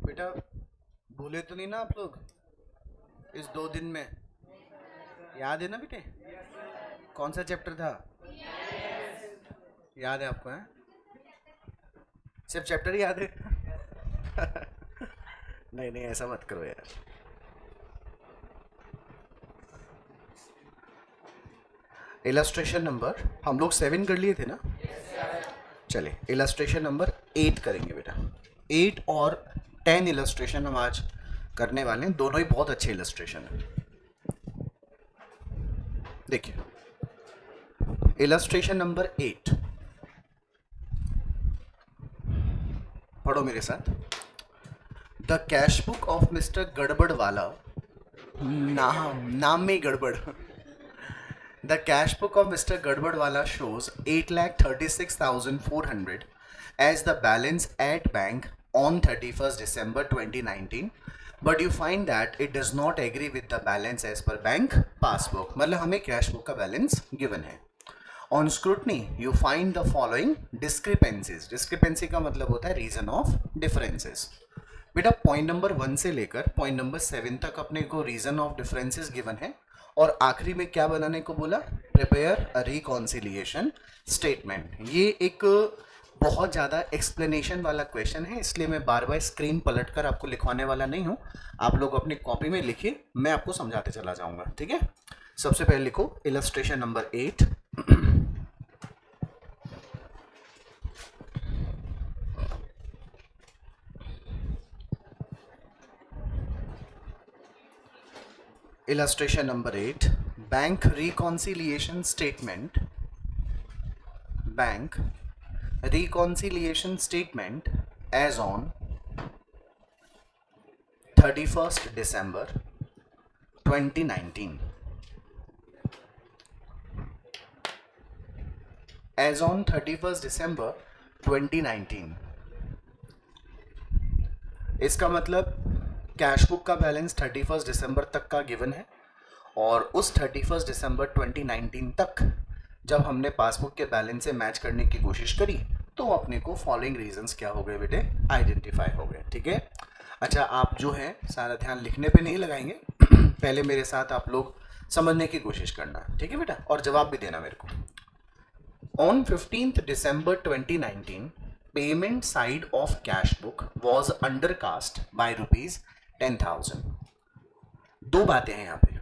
बेटा भूले तो नहीं ना आप लोग इस 2 दिन में? याद है ना बेटे? कौन सा चैप्टर था? याद है आपको? हैं? सिर्फ चैप्टर ही याद है? नहीं नहीं, ऐसा मत करो यार। इलस्ट्रेशन नंबर हम लोग 7 कर लिए थे ना? चले इलस्ट्रेशन नंबर 8 करेंगे बेटा। 8 और 10 इलस्ट्रेशन हम आज करने वाले हैं। दोनों ही बहुत अच्छे इलस्ट्रेशन हैं। देखिए इलस्ट्रेशन नंबर 8 पढ़ो मेरे साथ। The cash book of mister Garbadwala, नाम में ही गड़बड़। The cash book of mister Garbadwala shows 8,36,400 as the balance at bank on 31st December 2019, but you find that it does not agree with the balance as per bank passbook। मतलब हमें cash book का balance given है। On scrutiny you find the following discrepancies। Discrepancy का मतलब होता है reason of differences. बेटा point number 1 से लेकर पॉइंट नंबर 7 तक अपने को रीजन ऑफ डिफरेंसेस गिवन है और आखिरी में क्या बनाने को बोला? Prepare a reconciliation statement. ये एक बहुत ज़्यादा एक्सप्लेनेशन वाला क्वेश्चन है, इसलिए मैं बार बार स्क्रीन पलट कर आपको लिखवाने वाला नहीं हूँ। आप लोग अपनी कॉपी में लिखिए, मैं आपको समझाते चला जाऊँगा, ठीक है? सबसे पहले लिखो illustration number 8। Illustration number 8, bank reconciliation statement। Bank reconciliation statement as on 31st December 2019। As on 31st December 2019। इसका मतलब कैश बुक का बैलेंस 31 दिसंबर तक का गिवन है और उस 31 दिसंबर 2019 तक जब हमने पासबुक के बैलेंस से मैच करने की कोशिश करी तो अपने को फॉलोइंग रीजंस क्या हो गए बेटे? आइडेंटिफाई हो गए, ठीक है? अच्छा, आप जो है सारा ध्यान लिखने पे नहीं लगाएंगे, पहले मेरे साथ आप लोग समझने की कोशिश करना, ठीक है बेटा? और जवाब भी देना मेरे को। On 15th December 2019 payment side of cash book was undercast bye ₹10,000। दो बातें हैं यहाँ पे।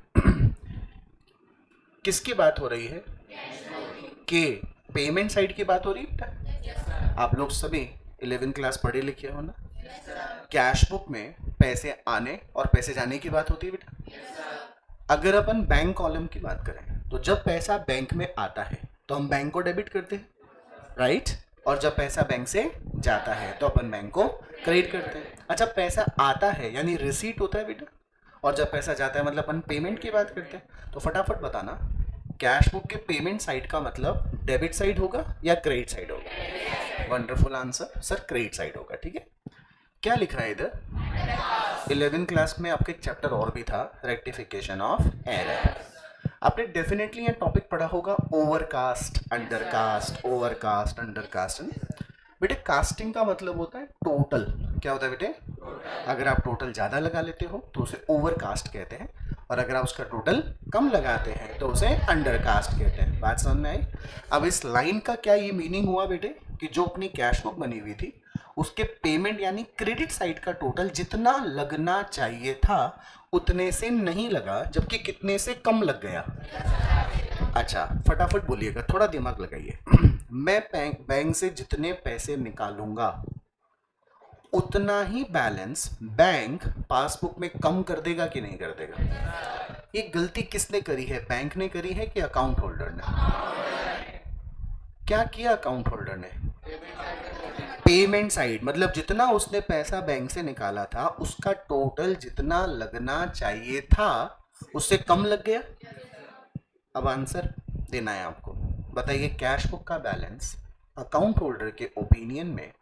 किसकी बात हो रही है? के पेमेंट साइड की बात हो रही है बेटा। आप लोग सभी 11th क्लास पढ़े लिखे हो ना? कैश बुक में पैसे आने और पैसे जाने की बात होती है बेटा। अगर अपन बैंक कॉलम की बात करें तो जब पैसा बैंक में आता है तो हम बैंक को डेबिट करते हैं, राइट? और जब पैसा बैंक से जाता है तो अपन बैंक को क्रेडिट करते हैं। अच्छा, पैसा आता है यानी रिसीट होता है बेटा, और जब पैसा जाता है मतलब अपन पेमेंट की बात करते हैं। तो फटाफट बताना, कैश बुक के पेमेंट साइड का मतलब डेबिट साइड होगा या क्रेडिट साइड होगा? Wonderful answer sir, credit side होगा, ठीक है? क्या लिख रहा है इधर? 11th क्लास में आपके एक चैप्टर और भी था, रेक्टिफिकेशन ऑफ एरर। आपने डेफिनेटली ये टॉपिक पढ़ा होगा, ओवरकास्ट, अंडरकास्ट, ओवरकास्ट, अंडरकास्ट। बेटे कास्टिंग का मतलब होता है टोटल। क्या होता है बेटे? अगर आप टोटल ज़्यादा लगा लेते हो तो उसे ओवरकास्ट कहते हैं, और अगर आप उसका टोटल कम लगाते हैं तो उसे अंडरकास्ट कहते हैं। बात समझ में आई? अब इस लाइन का क्या ये मीनिंग हुआ बेटे कि जो अपनी कैश बुक बनी हुई थी उसके पेमेंट यानी क्रेडिट साइड का टोटल जितना लगना चाहिए था उतने से नहीं लगा, जबकि कितने से कम लग गया? अच्छा, फटाफट बोलिएगा, थोड़ा दिमाग लगाइए। मैं बैंक से जितने पैसे निकालूंगा उतना ही बैलेंस बैंक पासबुक में कम कर देगा कि नहीं कर देगा? ये गलती किसने करी है? बैंक ने करी है कि अकाउंट होल्डर ने? क्या किया अकाउंट होल्डर ने? पेमेंट साइड मतलब जितना उसने पैसा बैंक से निकाला था उसका टोटल जितना लगना चाहिए था उससे कम लग गया। अब आंसर देना है आपको। बताइए, कैश बुक का बैलेंस अकाउंट होल्डर के ओपिनियन में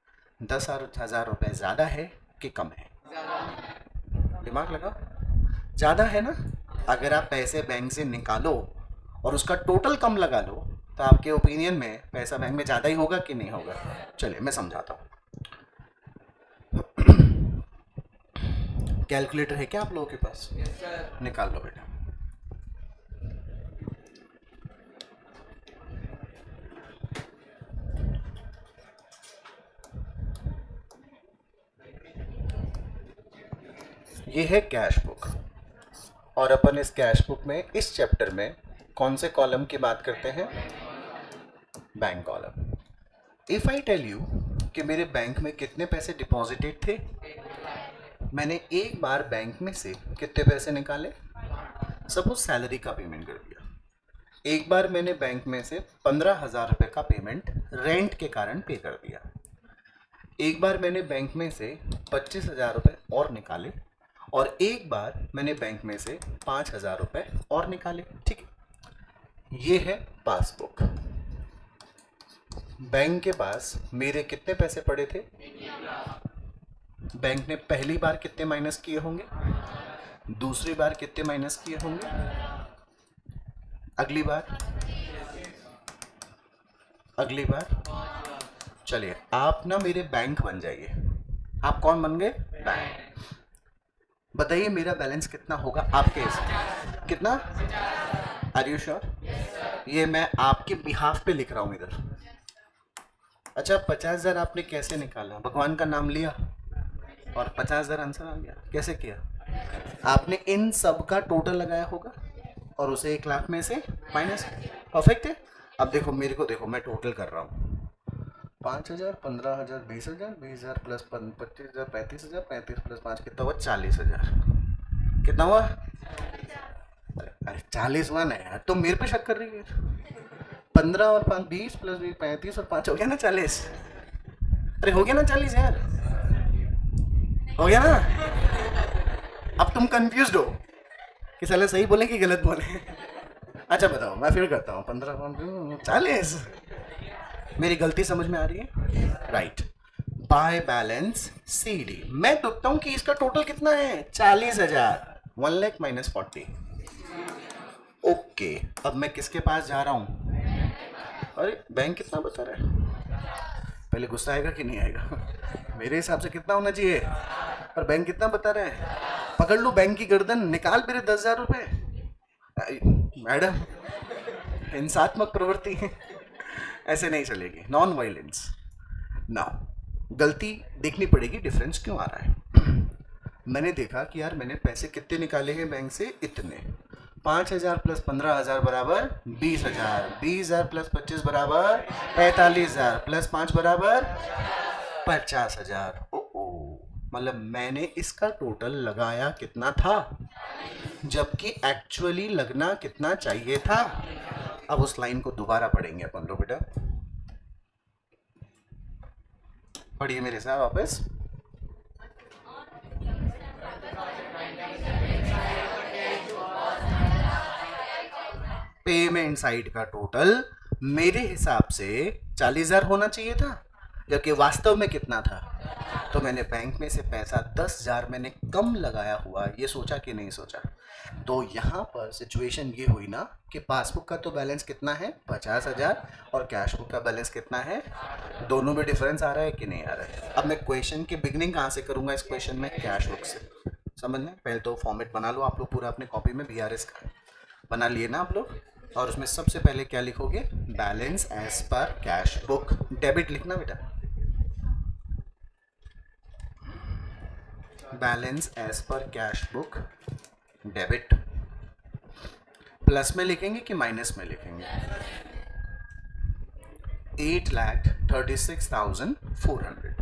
10,000 रुपए ज़्यादा है कि कम है? दिमाग लगा, ज़्यादा है ना? अगर आप पैसे बैंक से निकालो और उसका टोटल कम लगा लो तो आपके ओपिनियन में पैसा बैंक में ज़्यादा ही होगा कि नहीं होगा? चलिए मैं समझाता हूँ। कैलकुलेटर है क्या आप लोगों के पास? निकाल लो बेटा। ये है कैश बुक, और अपन इस कैश बुक में इस चैप्टर में कौन से कॉलम की बात करते हैं? Bank column. If I tell you कि मेरे बैंक में कितने पैसे डिपॉजिटेड थे, मैंने एक बार बैंक में से कितने पैसे निकाले? सपोज सैलरी का पेमेंट कर दिया। एक बार मैंने बैंक में से 15,000 रुपये का पेमेंट रेंट के कारण पे कर दिया। एक बार मैंने बैंक में से 25,000 रुपये और निकाले, और एक बार मैंने बैंक में से 5,000 रुपये और निकाले। ठीक है, ये है पासबुक। बैंक के पास मेरे कितने पैसे पड़े थे? बैंक ने पहली बार कितने माइनस किए होंगे, दूसरी बार कितने माइनस किए होंगे, अगली बार, अगली बार। चलिए आप ना मेरे बैंक बन जाइए। आप कौन बन गए? बैंक। बताइए मेरा बैलेंस कितना होगा आपके हिसाब? कितना? Are you sure? ये मैं आपके बिहाफ पे लिख रहा हूँ इधर। अच्छा, 50,000 आपने कैसे निकाला? भगवान का नाम लिया और 50,000 आंसर आ गया। कैसे किया? आपने इन सब का टोटल लगाया होगा और उसे 1 लाख में से माइनस। परफेक्ट है। अब देखो मेरे को, देखो मैं टोटल कर रहा हूँ। 5,000, 15,000, 20,000, 20,000 प्लस 25,000, 35,000, 35 प्लस 5 कितना हुआ? 40,000। कितना हुआ? अरे 40 हुआ ना यार, तुम मेरे पे शक कर रही है। 15 और 5 20 प्लस 20 35 और 5 हो गया ना 40। अरे हो गया ना 40 यार, हो गया ना? अब तुम कंफ्यूज हो कि साले सही बोले कि गलत बोले। अच्छा बताओ, मैं फिर करता हूँ। 15 40। मेरी गलती समझ में आ रही है? राइट। बाय बैलेंस CD मैं देखता हूँ कि इसका टोटल कितना है? 40,000। 1 लाख माइनस 40। ओके, अब मैं किसके पास जा रहा हूँ? अरे बैंक कितना बता रहा है? पहले गुस्सा आएगा कि नहीं आएगा? मेरे हिसाब से कितना होना चाहिए, और बैंक कितना बता रहा है? पकड़ लो बैंक की गर्दन, निकाल मेरे 10,000 रुपये। मैडम, हिंसात्मक प्रवृत्ति ऐसे नहीं चलेगी। Non violence. ना, गलती देखनी पड़ेगी, डिफरेंस क्यों आ रहा है। मैंने देखा कि यार मैंने पैसे कितने निकाले हैं बैंक से? इतने। 5,000 प्लस 15,000 बराबर 20,000। 20,000 प्लस 25 बराबर 45,000 प्लस 5 बराबर 50,000। मतलब मैंने इसका टोटल लगाया कितना था, जबकि एक्चुअली लगना कितना चाहिए था। अब उस लाइन को दोबारा पढ़ेंगे अपन लोग। बेटा पढ़िए मेरे साथ वापस। पेमेंट साइड का टोटल मेरे हिसाब से 40,000 होना चाहिए था, जबकि वास्तव में कितना था? तो मैंने बैंक में से पैसा 10,000 मैंने कम लगाया हुआ, ये सोचा कि नहीं सोचा? तो यहाँ पर सिचुएशन ये हुई ना कि पासबुक का तो बैलेंस कितना है? 50,000, और कैश बुक का बैलेंस कितना है? दोनों में डिफरेंस आ रहा है कि नहीं आ रहा है? अब मैं क्वेश्चन की बिगनिंग कहाँ से करूँगा इस क्वेश्चन में? कैश बुक से। समझ लें, पहले तो फॉर्मेट बना लो आप लोग पूरा अपने कॉपी में। BRS का बना लिए ना आप लोग, और उसमें सबसे पहले क्या लिखोगे? Balance as per cash book. Debit लिखना बेटा, balance as per cash book debit. Plus में लिखेंगे कि माइनस में लिखेंगे? 8,36,400।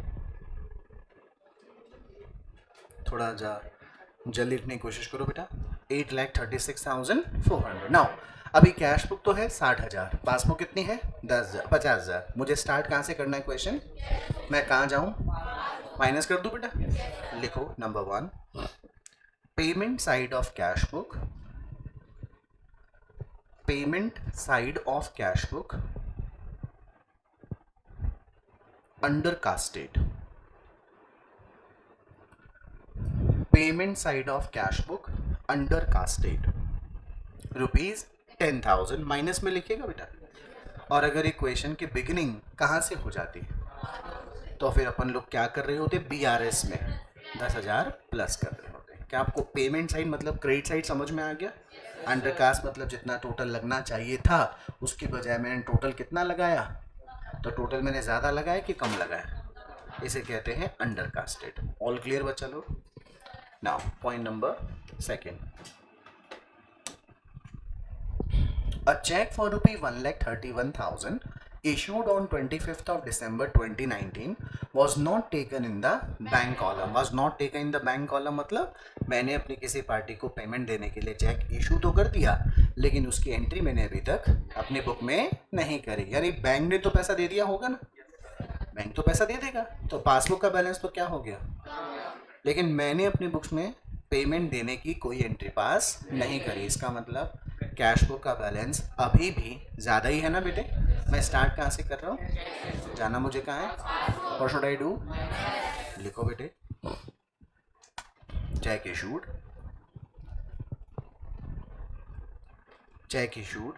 थोड़ा जल्दी लिखने की कोशिश करो बेटा। 8,36,400। नाउ अभी कैश बुक तो है 60,000, पासबुक कितनी है? 10,000, 50,000। मुझे स्टार्ट कहाँ से करना है क्वेश्चन? मैं कहाँ जाऊँ? माइनस कर दूँ बेटा? लिखो number 1, payment side of cash book, payment side of cash book under casted. Payment side of cash book under casted ₹10,000 minus में लिखिएगा बेटा। और अगर इक्वेशन की बिगिनिंग कहाँ से हो जाती तो फिर अपन लोग क्या कर रहे होते? BRS में 10,000 प्लस कर रहे होते। क्या आपको पेमेंट साइड मतलब क्रेडिट साइड समझ में आ गया? अंडर कास्ट मतलब जितना टोटल लगना चाहिए था उसकी बजाय मैंने टोटल कितना लगाया, तो टोटल मैंने ज़्यादा लगाया कि कम लगाया, इसे कहते हैं अंडर कास्टेड। ऑल क्लियर बच्चा लोग? Now point number second, a check for rupee 1,31,000 issued on 25th of December 2019 was not taken in the bank column. Was not taken in the bank column मतलब मैंने अपनी किसी party को payment देने के लिए चेक इशू तो कर दिया लेकिन उसकी एंट्री मैंने अभी तक अपने बुक में नहीं करी। यानी बैंक ने तो पैसा दे दिया होगा ना, बैंक तो पैसा दे देगा, तो पासबुक का बैलेंस तो क्या हो गया, लेकिन मैंने अपनी बुक्स में पेमेंट देने की कोई एंट्री पास नहीं करी। इसका मतलब कैश बुक का बैलेंस अभी भी ज़्यादा ही है ना बेटे। मैं स्टार्ट कहाँ से कर रहा हूँ, जाना मुझे कहाँ है, व्हाट शुड आई डू, लिखो बेटे, check issued, check issued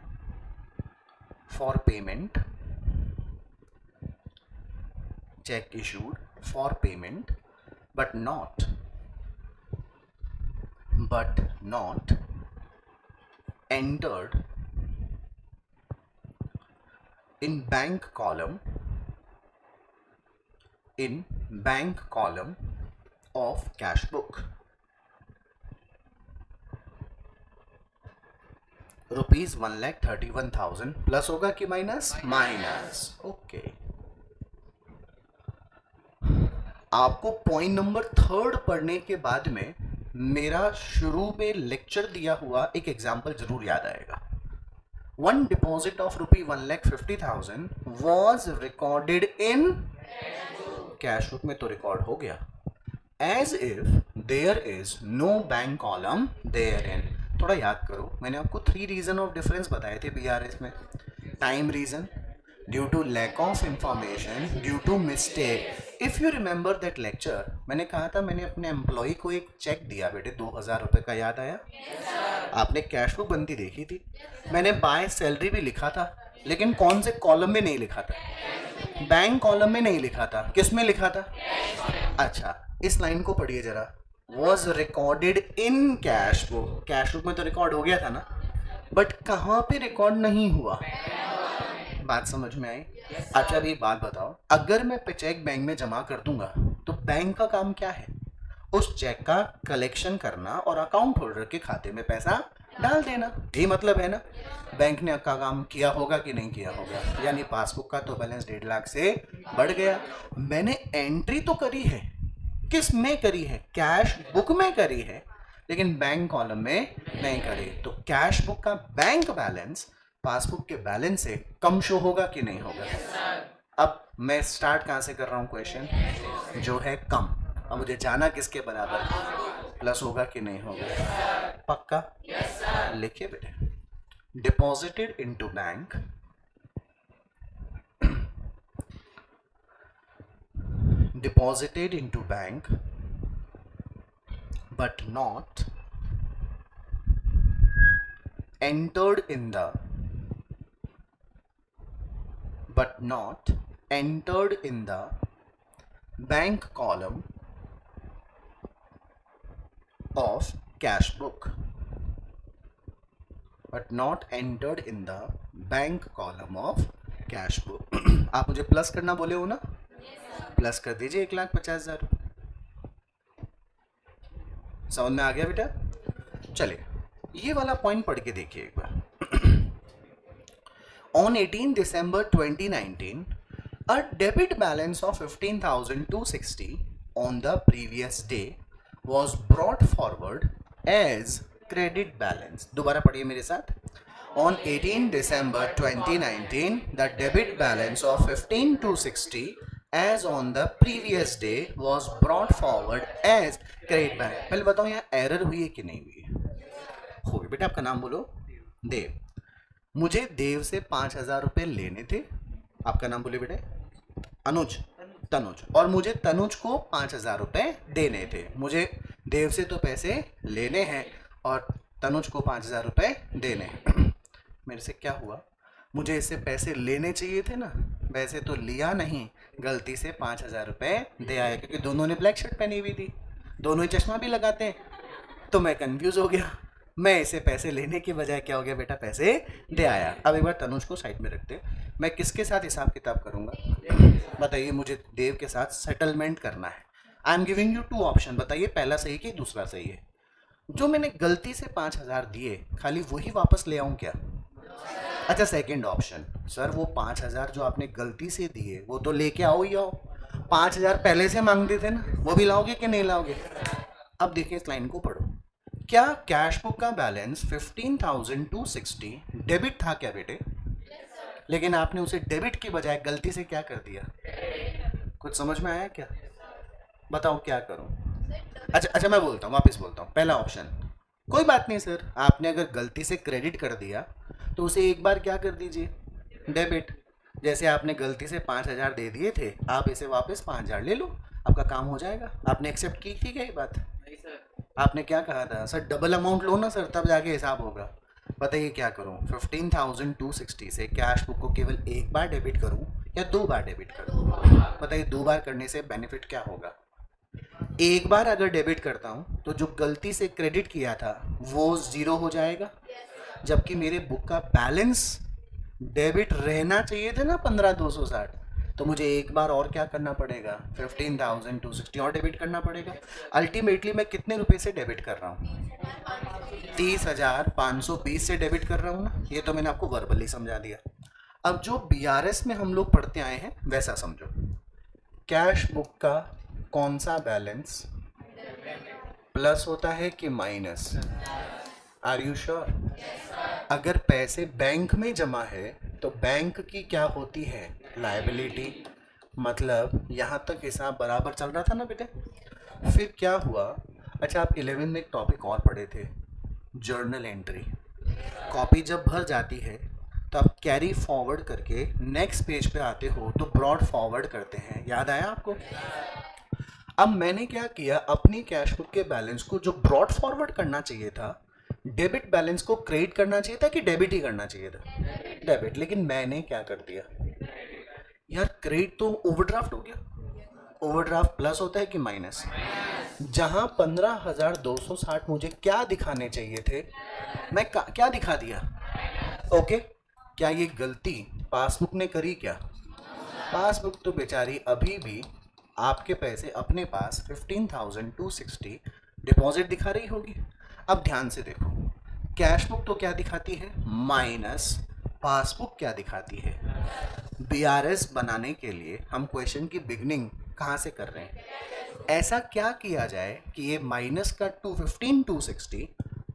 for payment, check issued for payment but not entered in bank column of cash book, rupees 1,31,000 plus होगा कि माइनस, माइनस। ओके, आपको पॉइंट नंबर थर्ड पढ़ने के बाद में मेरा शुरू में लेक्चर दिया हुआ एक एग्जाम्पल जरूर याद आएगा। One deposit of ₹1,50,000 was recorded in cash book में, तो रिकॉर्ड हो गया, as if there is no bank column there in. थोड़ा याद करो, मैंने आपको 3 रीजन ऑफ डिफरेंस बताए थे बीआरएस में। Time reason, due to lack of information, due to mistake. If you remember that lecture, मैंने कहा था मैंने अपने एम्प्लॉय को एक चेक दिया बेटे 2,000 रुपये का, याद आया? आपने कैश बुक बनती देखी थी, मैंने बाय सैलरी भी लिखा था लेकिन कौन से कॉलम में नहीं लिखा था, बैंक कॉलम में नहीं लिखा था, किस में लिखा था? अच्छा, इस लाइन को पढ़िए जरा, was recorded in cash book, cash book में तो रिकॉर्ड हो गया था ना, बट कहाँ पे रिकॉर्ड नहीं हुआ, बात समझ में आई? अच्छा अभी एक बात बताओ, अगर मैं चेक बैंक में जमा कर दूंगा तो बैंक का काम क्या है, उस चेक का कलेक्शन करना और अकाउंट होल्डर के खाते में पैसा डाल देना, यही मतलब है ना। बैंक ने का काम किया होगा कि नहीं किया होगा, यानी पासबुक का तो बैलेंस 1.5 लाख से बढ़ गया। मैंने एंट्री तो करी है, किस में करी है, कैश बुक में करी है, लेकिन बैंक कॉलम में नहीं करी, तो कैश बुक का बैंक बैलेंस पासबुक के बैलेंस से कम शो होगा कि नहीं होगा? अब मैं स्टार्ट कहाँ से कर रहा हूँ, क्वेश्चन जो है कम। अब मुझे जाना किसके बराबर, प्लस होगा कि नहीं होगा, पक्का? लिखिए बेटे, deposited into bank, deposited into bank but not entered in the bank column of cash book, but not entered in the bank column of cash book। आप मुझे प्लस करना बोले हो ना, प्लस कर दीजिए 1,50,000। समझ में आ गया बेटा? चलिए ये वाला पॉइंट पढ़ के देखिए एक बार। On 18 December 2019, a debit balance of 15,260 on the previous day was brought forward as credit balance। दोबारा पढ़िए मेरे साथ। On 18 December 2019, the debit balance of 15,260 as on the previous day was brought forward as credit balance। पहले बताओ यहाँ error हुई है कि नहीं हुई है? हो गई। बेटा आपका नाम बोलो। देव। मुझे देव से 5,000 रुपये लेने थे, आपका नाम बोलिए बेटे। अनुज, तनुज, और मुझे तनुज को 5,000 रुपये देने थे। मुझे देव से तो पैसे लेने हैं और तनुज को 5,000 रुपये देने हैं। मेरे से क्या हुआ, मुझे इससे पैसे लेने चाहिए थे ना, वैसे तो लिया नहीं, गलती से 5,000 रुपये दे आया, क्योंकि दोनों ने ब्लैक शर्ट पहनी हुई थी, दोनों ही चश्मा भी लगाते हैं, तो मैं कंफ्यूज हो गया, मैं इसे पैसे लेने के बजाय क्या हो गया बेटा, पैसे दे आया। अब एक बार तनुज को साइड में रखते, मैं किसके साथ हिसाब किताब करूंगा बताइए, मुझे देव के साथ सेटलमेंट करना है। I am giving you 2 option, बताइए पहला सही कि दूसरा सही है। जो मैंने गलती से 5,000 दिए खाली वही वापस ले आऊं क्या? अच्छा सेकंड ऑप्शन, सर वो 5,000 जो आपने गलती से दिए वो तो लेके आओ ही आओ, 5,000 पहले से मांगते थे ना, वो भी लाओगे कि नहीं लाओगे? अब देखिए इस लाइन को पढ़ो, क्या कैश बुक का बैलेंस 15,260 डेबिट था क्या बेटे? लेकिन आपने उसे डेबिट की बजाय गलती से क्या कर दिया? कुछ समझ में आया क्या? बताओ क्या करूं? अच्छा मैं बोलता हूँ, वापस बोलता हूँ। पहला ऑप्शन, कोई बात नहीं सर, आपने अगर गलती से क्रेडिट कर दिया तो उसे एक बार क्या कर दीजिए, डेबिट। जैसे आपने गलती से 5,000 दे दिए थे, आप इसे वापस 5,000 ले लो, आपका काम हो जाएगा। आपने एक्सेप्ट की थी क्या ये बात? नहीं सर। आपने क्या कहा था सर, डबल अमाउंट लो ना सर, तब जाके हिसाब होगा। बताइए क्या करूँ, 15,260 से कैश बुक को केवल एक बार डेबिट करूँ या 2 बार डेबिट करूँ? बताइए 2 बार करने से बेनिफिट क्या होगा? एक बार अगर डेबिट करता हूँ तो जो गलती से क्रेडिट किया था वो ज़ीरो हो जाएगा, जबकि मेरे बुक का बैलेंस डेबिट रहना चाहिए था ना 15,260, तो मुझे एक बार और क्या करना पड़ेगा, 15,260 और डेबिट करना पड़ेगा। अल्टीमेटली मैं कितने रुपए से डेबिट कर रहा हूँ? 30,520 से डेबिट कर रहा हूँ ना, ये तो मैंने आपको वर्बली समझा दिया। अब जो BRS में हम लोग पढ़ते आए हैं वैसा समझो, कैश बुक का कौन सा बैलेंस प्लस होता है कि माइनस? Are you sure? अगर पैसे बैंक में जमा है तो बैंक की क्या होती है, लायबिलिटी। मतलब यहाँ तक हिसाब बराबर चल रहा था ना बेटे। फिर क्या हुआ, अच्छा आप 11 में एक टॉपिक और पढ़े थे, जर्नल एंट्री। कॉपी जब भर जाती है तो आप कैरी फॉरवर्ड करके नेक्स्ट पेज पे आते हो तो ब्रॉड फॉरवर्ड करते हैं, याद आया आपको? अब मैंने क्या किया, अपनी कैश बुक के बैलेंस को जो ब्रॉड फॉरवर्ड करना चाहिए था, डेबिट बैलेंस को क्रेडिट करना चाहिए था कि डेबिट ही करना चाहिए था? डेबिट। लेकिन मैंने क्या कर दिया यार, क्रेडिट तो ओवरड्राफ्ट हो गया। ओवरड्राफ्ट प्लस होता है कि माइनस? जहां 15,260 मुझे क्या दिखाने चाहिए थे, मैं क्या दिखा दिया? ओके, क्या ये गलती पासबुक ने करी क्या? पासबुक तो बेचारी अभी भी आपके पैसे अपने पास 15,260 डिपॉजिट दिखा रही होगी। अब ध्यान से देखो, कैश बुक तो क्या दिखाती है, माइनस, पासबुक क्या दिखाती है? BRS बनाने के लिए हम क्वेश्चन की बिगनिंग कहाँ से कर रहे हैं? ऐसा क्या किया जाए कि ये माइनस का 15,260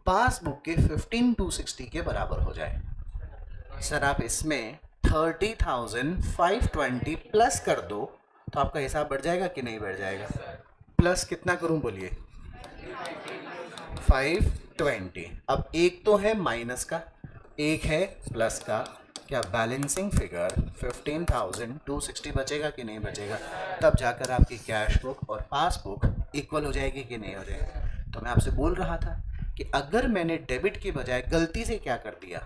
पासबुक के 15,260 के बराबर हो जाए? सर आप इसमें 30,520 प्लस कर दो तो आपका हिसाब बढ़ जाएगा कि नहीं बढ़ जाएगा? प्लस कितना करूं बोलिए? 520। अब एक तो है माइनस का, एक है प्लस का, क्या बैलेंसिंग फिगर 15,260 बचेगा कि नहीं बचेगा? तब जाकर आपकी कैश बुक और पासबुक इक्वल हो जाएगी कि नहीं हो जाएगी? तो मैं आपसे बोल रहा था कि अगर मैंने डेबिट की बजाय गलती से क्या कर दिया,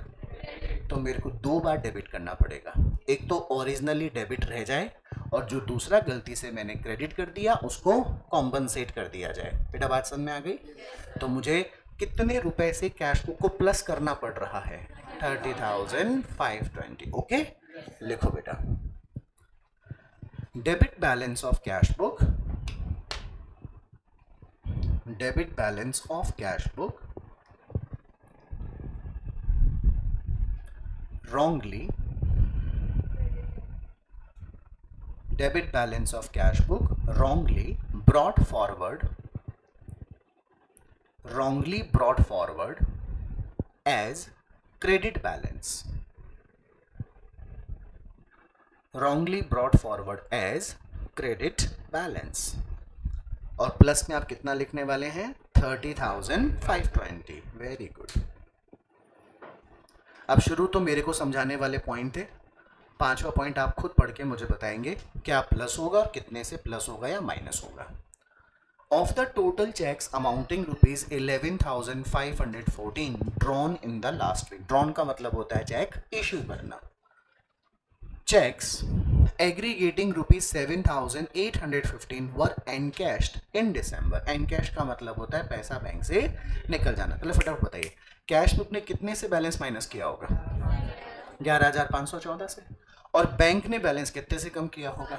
तो मेरे को 2 बार डेबिट करना पड़ेगा। एक तो ओरिजिनली डेबिट रह जाए और जो दूसरा गलती से मैंने क्रेडिट कर दिया उसको कॉम्पनसेट कर दिया जाए। बेटा बात समझ में आ गई? तो मुझे कितने रुपए से कैश बुक को प्लस करना पड़ रहा है? 30,520। ओके, लिखो बेटा, debit balance of cash book, debit balance of cash book wrongly, debit balance of cash book wrongly brought forward as credit balance, wrongly brought forward as credit balance। और plus में आप कितना लिखने वाले हैं? 30,520। Very good. अब शुरू तो मेरे को समझाने वाले पॉइंट थे, 5वां पॉइंट आप खुद पढ़ के मुझे बताएंगे क्या प्लस होगा, कितने से प्लस होगा या माइनस होगा। Of the total cheques amounting rupees 11,514 drawn in the last week. Drawn का मतलब होता है चेक इश्यू करना। Cheques aggregating rupees 7,815 were encashed in December. Encash का मतलब होता है पैसा बैंक से निकल जाना। चलो फटाफट बताइए, कैश बुक ने कितने से बैलेंस माइनस किया होगा? 11,514 से। और बैंक ने बैलेंस कितने से कम किया होगा?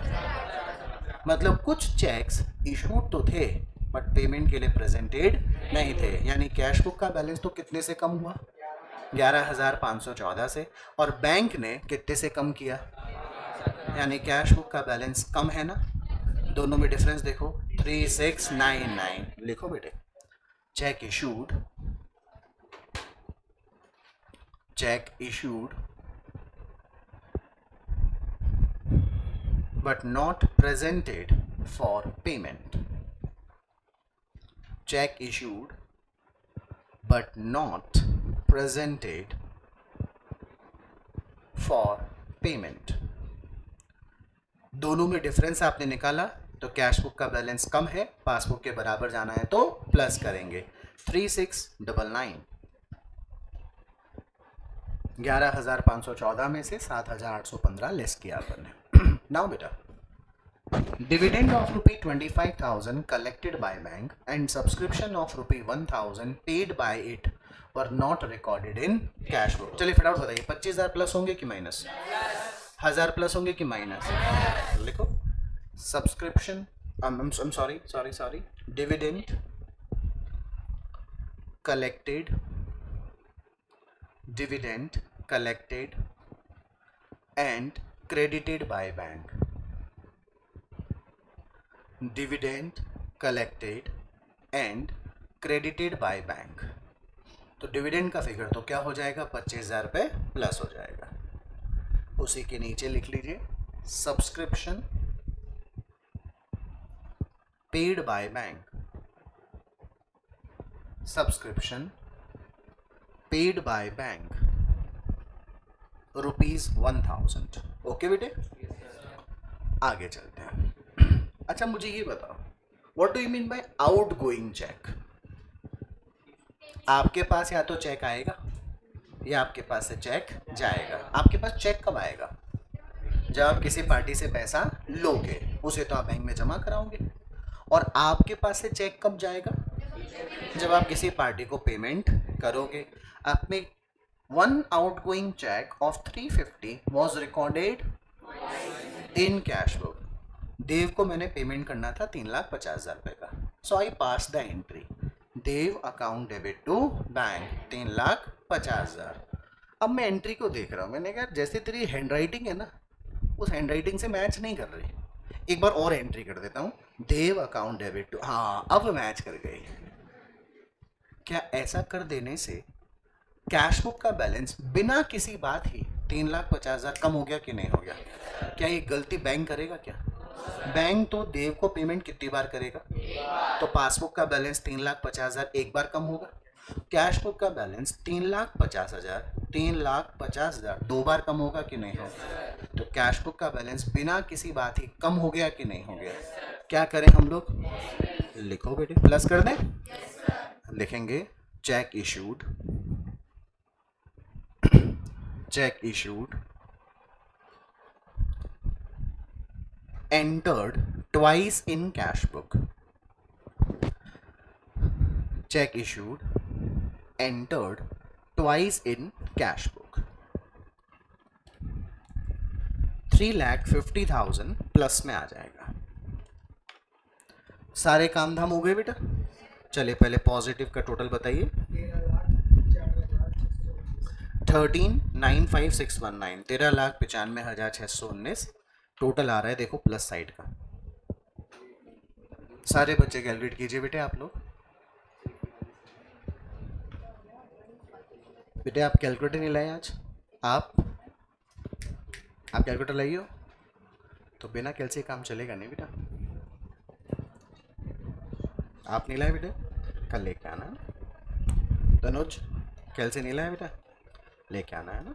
मतलब कुछ चेक्स इशूड तो थे बट पेमेंट के लिए प्रेजेंटेड नहीं थे, यानी कैश बुक का बैलेंस तो कितने से कम हुआ? 11,514 से। और बैंक ने कितने से कम किया? यानी कैश बुक का बैलेंस कम है ना, दोनों में डिफरेंस देखो 3699। लिखो बेटे, check issued but not presented for payment. Check issued but not presented for payment. दोनों में डिफरेंस आपने निकाला तो कैश बुक का बैलेंस कम है, पासबुक के बराबर जाना है तो प्लस करेंगे 3699। 11,514 में से 7,815 लेस किया अपन ने। नाउ बेटा, dividend of rupee 25,000 collected by bank and subscription of rupee 1,000 paid by it were not recorded in cash book। चलिए फटाफट बताइए, 25,000 प्लस होंगे कि माइनस? 1,000 प्लस होंगे कि माइनस? लिखो, subscription sorry dividend collected and credited by bank। dividend collected and credited by bank। तो dividend का फिगर तो क्या हो जाएगा? 25,000 रुपये प्लस हो जाएगा। उसी के नीचे लिख लीजिए subscription paid by bank. Subscription paid by bank ₹1,000। Okay बेटे, आगे चलते हैं। अच्छा मुझे ये बताओ, what do you mean by outgoing cheque? आपके पास या तो चेक आएगा या आपके पास से चेक जाएगा। आपके पास चेक कब आएगा? जब आप किसी पार्टी से पैसा लोगे, उसे तो आप बैंक में जमा कराओगे। और आपके पास से चेक कब जाएगा? जब आप किसी पार्टी को पेमेंट करोगे। आपने one outgoing check of 350 was recorded in cash book। देव को मैंने पेमेंट करना था 3,50,000 रुपए का, so I pass the entry देव अकाउंट डेबिट टू बैंक 3,50,000। अब मैं एंट्री को देख रहा हूँ, मैंने कहा जैसे तेरी हैंड राइटिंग है ना, उस हैंड राइटिंग से मैच नहीं कर रही, एक बार और एंट्री कर देता हूँ, देव अकाउंट डेबिट टू, हाँ अब मैच कर गई। क्या ऐसा कर देने से कैश बुक का बैलेंस बिना किसी बात ही 3,50,000 कम हो गया कि नहीं हो गया? क्या ये गलती बैंक करेगा क्या? बैंक तो देव को पेमेंट कितनी बार करेगा? तो पासबुक का बैलेंस 3,50,000 एक बार कम होगा। कैश बुक का बैलेंस 3,50,000 दो बार कम होगा कि नहीं होगा? तो कैश बुक का बैलेंस बिना किसी बात ही कम हो गया कि नहीं हो गया? क्या करें हम लोग? लिखो बेटे, प्लस कर दें। लिखेंगे check issued entered twice in cash book। check issued entered twice in cash book। 3,50,000 plus में आ जाएगा। सारे काम धाम हो गए बेटा। चलिए पहले पॉजिटिव का टोटल बताइए। 13,95,619 13,95,619 टोटल आ रहा है। देखो प्लस साइड का। सारे बच्चे कैलकुलेट कीजिए बेटे। आप लोग बेटे आप कैलकुलेटर नहीं लाए आज? आप कैलकुलेटर लाइए हो तो बिना कैल से काम चलेगा नहीं बेटा। आप नहीं लाए बेटे? कल लेके आना है। तनुज कैल से नहीं लाए बेटा? लेके आना है ना।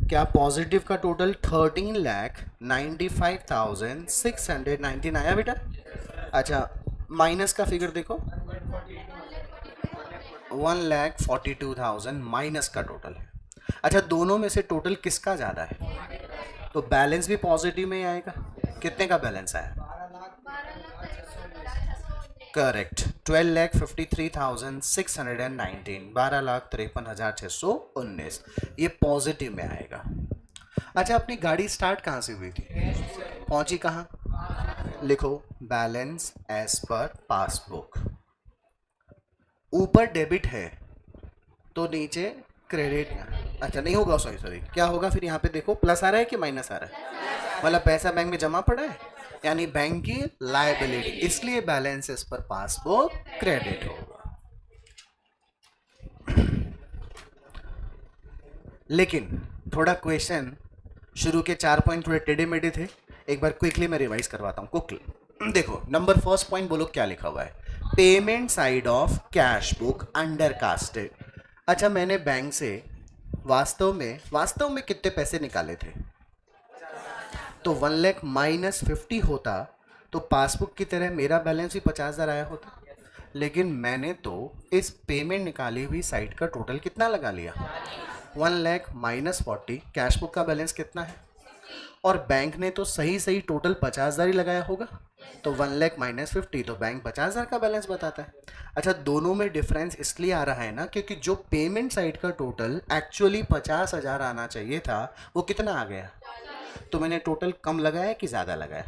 क्या पॉजिटिव का टोटल 13,95,619 आया बेटा? अच्छा माइनस का फिगर देखो 1,42,000 माइनस का टोटल है। अच्छा दोनों में से टोटल किसका ज़्यादा है? तो बैलेंस भी पॉजिटिव में ही आएगा। कितने का बैलेंस आया? करेक्ट, 12,53,619, 12,53,619, ये पॉजिटिव में आएगा। अच्छा, अपनी गाड़ी स्टार्ट कहाँ से हुई थी, पहुंची कहाँ? लिखो बैलेंस एज पर पासबुक। ऊपर डेबिट है तो नीचे क्रेडिट, अच्छा नहीं होगा, सॉरी सॉरी, क्या होगा फिर? यहाँ पे देखो प्लस आ रहा है कि माइनस आ रहा है, मतलब पैसा बैंक में जमा पड़ा है, यानी बैंक की लायबिलिटी, इसलिए बैलेंस इस पर पासबुक क्रेडिट होगा। लेकिन थोड़ा क्वेश्चन शुरू के 4 पॉइंट थोड़े टेढ़े मेढ़े थे, एक बार क्विकली मैं रिवाइज करवाता हूँ क्विकली। देखो नंबर फर्स्ट पॉइंट बोलो क्या लिखा हुआ है, payment side of cash book under casted. अच्छा, मैंने बैंक से वास्तव में कितने पैसे निकाले थे? तो 1 लाख माइनस 50 होता तो पासबुक की तरह मेरा बैलेंस भी 50,000 आया होता, लेकिन मैंने तो इस पेमेंट निकाली हुई साइड का टोटल कितना लगा लिया, 1 लाख माइनस 40, कैश बुक का बैलेंस कितना है, और बैंक ने तो सही सही टोटल 50,000 ही लगाया होगा, तो 1 लाख माइनस 50, तो बैंक 50,000 का बैलेंस बताता है। अच्छा, दोनों में डिफरेंस इसलिए आ रहा है ना क्योंकि जो पेमेंट साइड का टोटल एक्चुअली 50,000 आना चाहिए था वो कितना आ गया, तो मैंने टोटल कम लगाया कि ज़्यादा लगाया,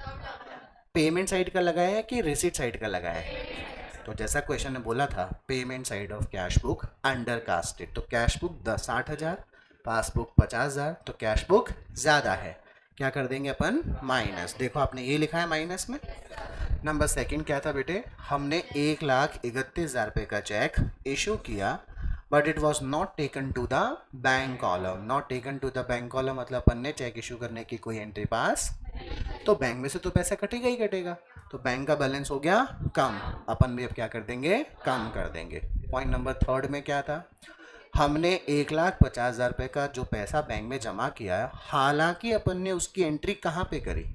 पेमेंट साइड का लगाया कि रिसीट साइड का लगाया? तो जैसा क्वेश्चन ने बोला था, payment side of cash book under casted, तो कैश बुक 60,000, पासबुक 50,000, तो कैश बुक ज़्यादा है, क्या कर देंगे अपन, माइनस। देखो आपने ये लिखा है माइनस में। नंबर सेकंड क्या था बेटे, हमने 1,31,000 रुपये का चेक इशू किया, but it was not taken to the bank column. Not taken to the bank column मतलब अपन ने चेक इशू करने की कोई एंट्री पास, तो बैंक में से तो पैसा कटेगा ही कटेगा, तो बैंक का बैलेंस हो गया कम, अपन भी अब क्या कर देंगे, कम कर देंगे। पॉइंट नंबर थर्ड में क्या था, हमने 1,50,000 रुपये का जो पैसा बैंक में जमा किया, हालांकि अपन ने उसकी एंट्री कहाँ पे करी,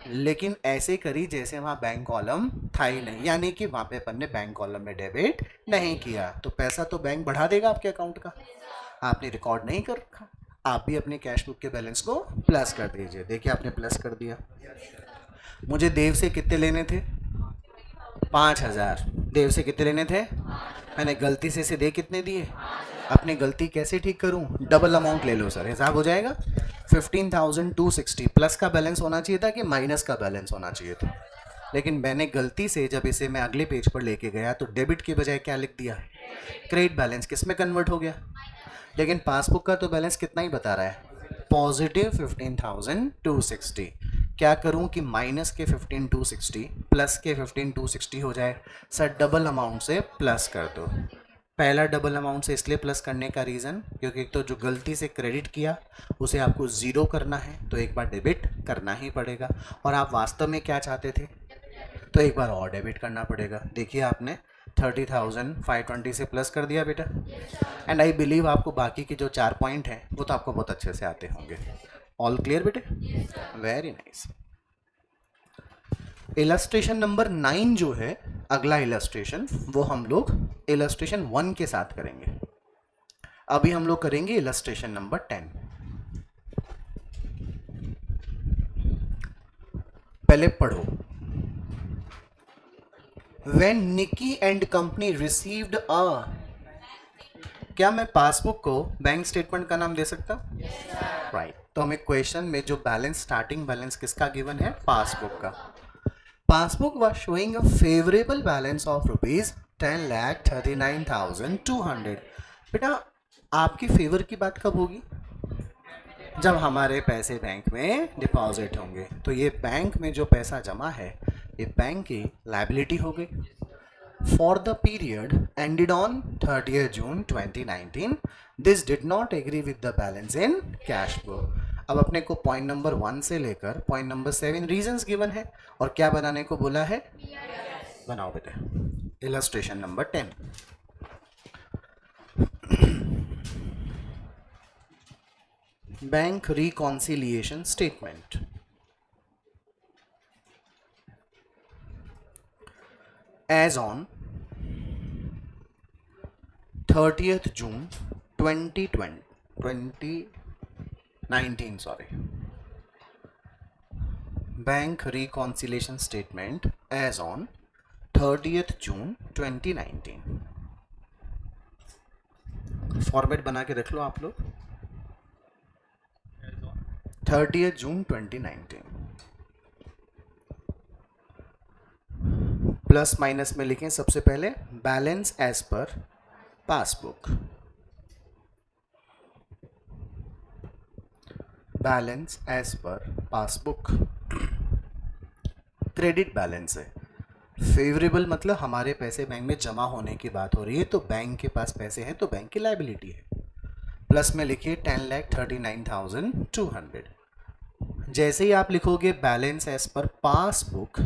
लेकिन ऐसे करी जैसे वहाँ बैंक कॉलम था ही नहीं, यानी कि वहाँ पे अपन ने बैंक कॉलम में डेबिट नहीं किया, तो पैसा तो बैंक बढ़ा देगा आपके अकाउंट का, आपने रिकॉर्ड नहीं कर रखा, आप भी अपने कैश बुक के बैलेंस को प्लस कर दीजिए। देखिए आपने प्लस कर दिया। मुझे देव से कितने लेने थे, 5,000, देव से कितने लेने थे, मैंने गलती से इसे दे कितने दिए, अपनी गलती कैसे ठीक करूं, डबल अमाउंट ले लो सर, हिसाब हो जाएगा 15,260, प्लस का बैलेंस होना चाहिए था कि माइनस का बैलेंस होना चाहिए था, लेकिन मैंने गलती से जब इसे मैं अगले पेज पर लेके गया तो डेबिट के बजाय क्या लिख दिया, क्रेडिट बैलेंस, किस में कन्वर्ट हो गया, लेकिन पासबुक का तो बैलेंस कितना ही बता रहा है, पॉजिटिव 15,260। क्या करूं कि माइनस के 15,260 प्लस के 15,260 हो जाए, सर डबल अमाउंट से प्लस कर दो। पहला डबल अमाउंट से इसलिए प्लस करने का रीज़न क्योंकि एक तो जो गलती से क्रेडिट किया उसे आपको ज़ीरो करना है, तो एक बार डेबिट करना ही पड़ेगा, और आप वास्तव में क्या चाहते थे, तो एक बार और डेबिट करना पड़ेगा। देखिए आपने 30,520 से प्लस कर दिया बेटा, एंड आई बिलीव आपको बाकी के जो 4 पॉइंट हैं वो तो आपको बहुत अच्छे से आते होंगे। ऑल क्लियर बेटे, वेरी नाइस। इलस्ट्रेशन नंबर 9 जो है, अगला इलस्ट्रेशन वो हम लोग इलस्ट्रेशन 1 के साथ करेंगे। अभी हम लोग करेंगे इलस्ट्रेशन नंबर 10। पहले पढ़ो, When Nicky and company received a, क्या मैं पासबुक को बैंक स्टेटमेंट का नाम दे सकता, राइट, तो हमें क्वेश्चन में जो बैलेंस, स्टार्टिंग बैलेंस किसका गिवन है, पासबुक का। Passbook was showing a favourable balance of rupees 10,39,200। बेटा आपकी फेवर की बात कब होगी, जब हमारे पैसे बैंक में डिपॉजिट होंगे, तो ये बैंक में जो पैसा जमा है ये बैंक की लायबिलिटी हो गई। For the period ended on 30th June 2019, this did not agree with the balance in cash book. अब अपने को पॉइंट नंबर 1 से लेकर पॉइंट नंबर 7 रीजंस गिवन है, और क्या बनाने को बोला है, बनाओ बेटे। Illustration number 10, bank reconciliation statement. As on 30th June 2019, sorry, bank reconciliation statement as on 30th June 2019। Format बना के रख लो आप लोग। 30th June 2019 प्लस माइनस में लिखें सबसे पहले balance as per passbook, balance as per passbook. Credit balance है, फेवरेबल मतलब हमारे पैसे बैंक में जमा होने की बात हो रही है, तो बैंक के पास पैसे हैं तो बैंक की लायबिलिटी है। प्लस में लिखिए 10,39,200। जैसे ही आप लिखोगे बैलेंस एज पर पासबुक,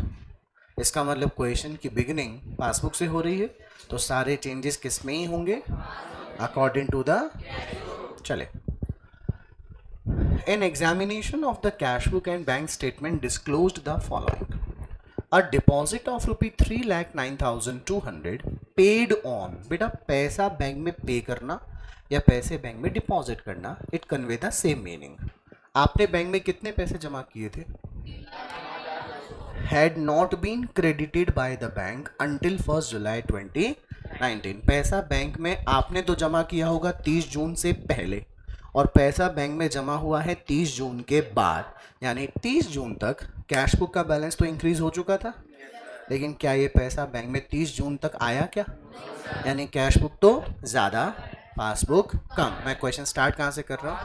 इसका मतलब क्वेश्चन की बिगिनिंग पासबुक से हो रही है, तो सारे चेंजेस किस में ही होंगे, अकॉर्डिंग टू द। चले, an examination of the cash book and bank statement disclosed the following: a deposit of ₹3,09,200 paid on, बेटा पैसा बैंक में पे करना या पैसे बैंक में डिपॉजिट करना, it convey the same meaning. आपने बैंक में कितने पैसे जमा किए थे? had not been credited by the bank until 1st July 2019। पैसा बैंक में आपने तो जमा किया होगा 30 जून से पहले, और पैसा बैंक में जमा हुआ है 30 जून के बाद, यानी 30 जून तक कैश बुक का बैलेंस तो इंक्रीज हो चुका था, लेकिन क्या ये पैसा बैंक में 30 जून तक आया क्या? यानी कैश बुक तो ज़्यादा, पासबुक कम। मैं क्वेश्चन स्टार्ट कहाँ से कर रहा हूँ?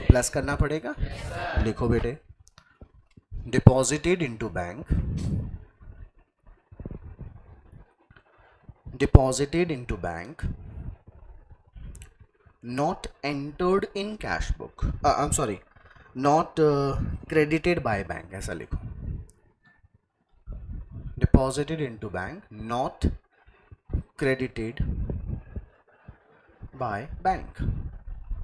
प्लस करना पड़ेगा। लिखो बेटे, deposited into bank, deposited into bank, not entered in cash book, I'm sorry, not credited by bank, ऐसा लिखो। deposited into bank, not credited by bank,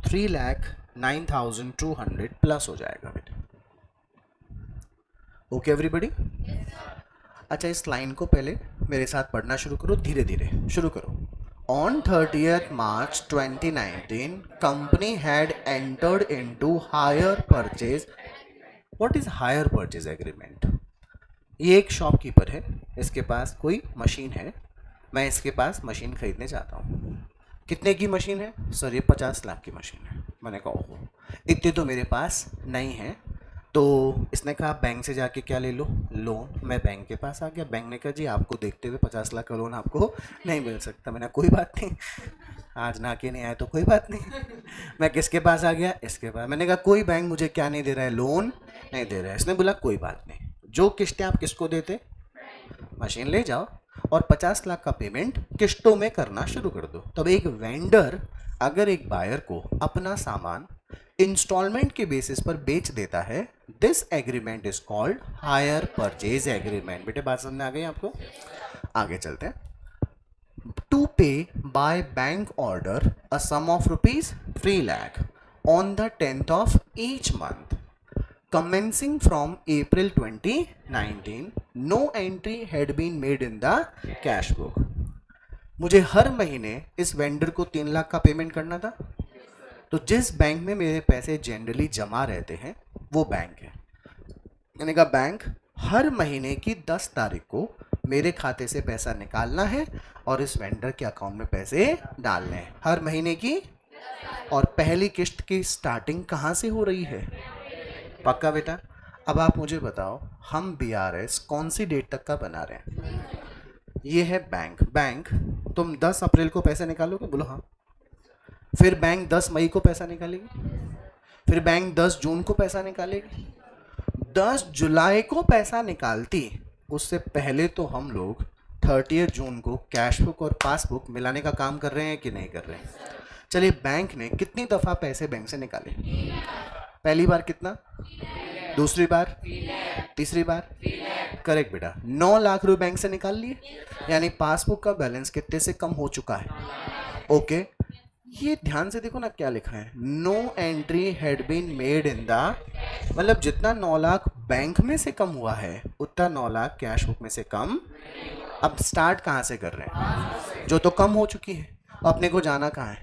3,09,200 plus हो जाएगा बेटे। Okay everybody? अच्छा, इस लाइन को पहले मेरे साथ पढ़ना शुरू करो, धीरे धीरे शुरू करो। On 30th March 2019, company had entered into hire purchase। What is hire purchase agreement? ये एक शॉपकीपर है, इसके पास कोई मशीन है, मैं इसके पास मशीन खरीदने जाता हूँ। कितने की मशीन है? सर ये 50 लाख की मशीन है। मैंने कहा ओहो, इतने तो मेरे पास नहीं है। तो इसने कहा बैंक से जाके क्या ले लो, लोन। मैं बैंक के पास आ गया, बैंक ने कहा जी आपको देखते हुए 50 लाख का लोन आपको नहीं मिल सकता। मैंने कोई बात नहीं, आज ना के नहीं आया तो कोई बात नहीं। मैं किसके पास आ गया? इसके पास। मैंने कहा कोई बैंक मुझे क्या नहीं दे रहा है, लोन नहीं दे रहा है। इसने बोला कोई बात नहीं, जो किस्तें आप किसको देते, मशीन ले जाओ और 50 लाख का पेमेंट किस्तों में करना शुरू कर दो। तब एक वेंडर अगर एक बायर को अपना सामान इंस्टॉलमेंट के बेसिस पर बेच देता है, this agreement is called hire purchase agreement. बेटे बात समझ में आ गई आपको? आगे चलते हैं। To pay by bank order a sum of ₹3 lakh on the 10th of each month commencing from April 2019, no entry had been made in the cash book। मुझे हर महीने इस वेंडर को 3 लाख का पेमेंट करना था। तो जिस बैंक में मेरे पैसे जनरली जमा रहते हैं वो बैंक है। मैंने कहा बैंक हर महीने की 10 तारीख को मेरे खाते से पैसा निकालना है और इस वेंडर के अकाउंट में पैसे डालने हैं हर महीने की। और पहली किस्त की स्टार्टिंग कहाँ से हो रही है? पक्का बेटा? अब आप मुझे बताओ, हम BRS कौन सी डेट तक का बना रहे हैं? ये है बैंक। बैंक तुम 10 अप्रैल को पैसे निकालोगे? बोलो हाँ। फिर बैंक 10 मई को पैसा निकालेगी, फिर बैंक 10 जून को पैसा निकालेगी, 10 जुलाई को पैसा निकालती। उससे पहले तो हम लोग 30 जून को कैश बुक और पासबुक मिलाने का काम कर रहे हैं कि नहीं कर रहे हैं? चलिए, बैंक ने कितनी दफ़ा पैसे बैंक से निकाले? पहली बार कितना, दूसरी बार, तीसरी बार? करेक्ट बेटा, 9 लाख रुपए बैंक से निकाल लिए, यानी पासबुक का बैलेंस कितने से कम हो चुका है? ओके, ये ध्यान से देखो ना क्या लिखा है, no entry had been made in the, मतलब जितना 9 लाख बैंक में से कम हुआ है उतना 9 लाख कैश बुक में से कम। अब स्टार्ट कहाँ से कर रहे हैं? जो तो कम हो चुकी है, अपने को जाना कहाँ है?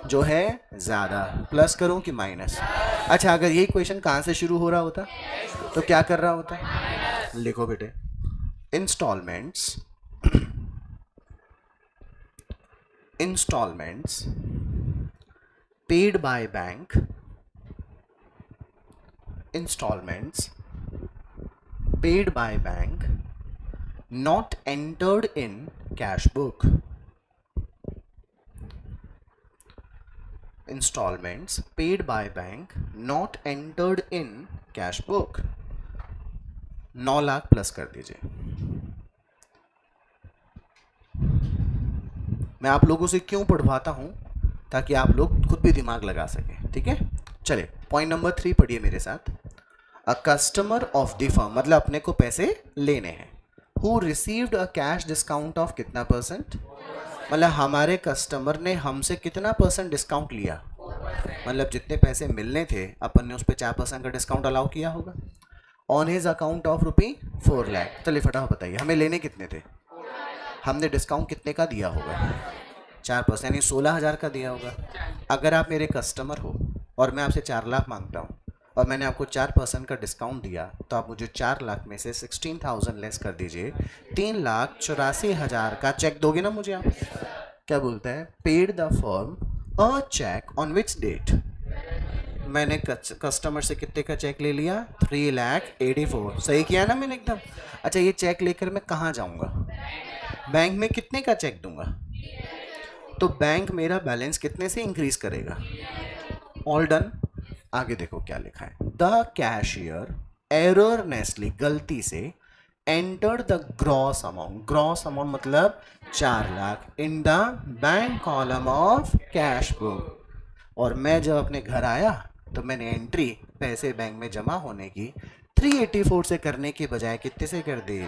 जो है ज़्यादा। प्लस करूं कि माइनस? अच्छा, अगर यही क्वेश्चन कहाँ से शुरू हो रहा होता तो क्या कर रहा होता? लिखो बेटे, instalments instalments paid by bank, instalments paid by bank not entered in cash book. Installments paid by bank not entered in cash book. 9 lakh plus कर दीजिए। मैं आप लोगों से क्यों पढ़वाता हूं? ताकि आप लोग खुद भी दिमाग लगा सकें। ठीक है, चलिए पॉइंट नंबर 3 पढ़िए मेरे साथ। A customer of the firm, मतलब अपने को पैसे लेने हैं। Who received a cash discount of कितना परसेंट? मतलब हमारे कस्टमर ने हमसे कितना परसेंट डिस्काउंट लिया? मतलब जितने पैसे मिलने थे अपन ने उस पर 4% का डिस्काउंट अलाउ किया होगा। On his account of ₹4 lakh. चलिए फटाफट बताइए, हमें लेने कितने थे? हमने डिस्काउंट कितने का दिया होगा? 4%, यानी 16,000 का दिया होगा। अगर आप मेरे कस्टमर हो और मैं आपसे 4 लाख मांगता हूँ और मैंने आपको 4% का डिस्काउंट दिया, तो आप मुझे 4 लाख में से 16,000 लेस कर दीजिए। 3,84,000 का चेक दोगे ना मुझे आप? क्या बोलता है? Paid the firm a cheque on which date? मैंने कस्टमर से कितने का चेक ले लिया? 3,84,000। सही किया ना मैंने एकदम? अच्छा, ये चेक लेकर मैं कहाँ जाऊँगा? बैंक में कितने का चेक दूंगा? तो बैंक मेरा बैलेंस कितने से इंक्रीज करेगा? All done. आगे देखो क्या लिखा है। द कैशियर एररनेसली, गलती से, enter the gross amount, gross amount मतलब 4 lakh, in the bank column of cash book. और मैं जब अपने घर आया तो मैंने एंट्री पैसे बैंक में जमा होने की 384 से करने के बजाय कितने से कर दी?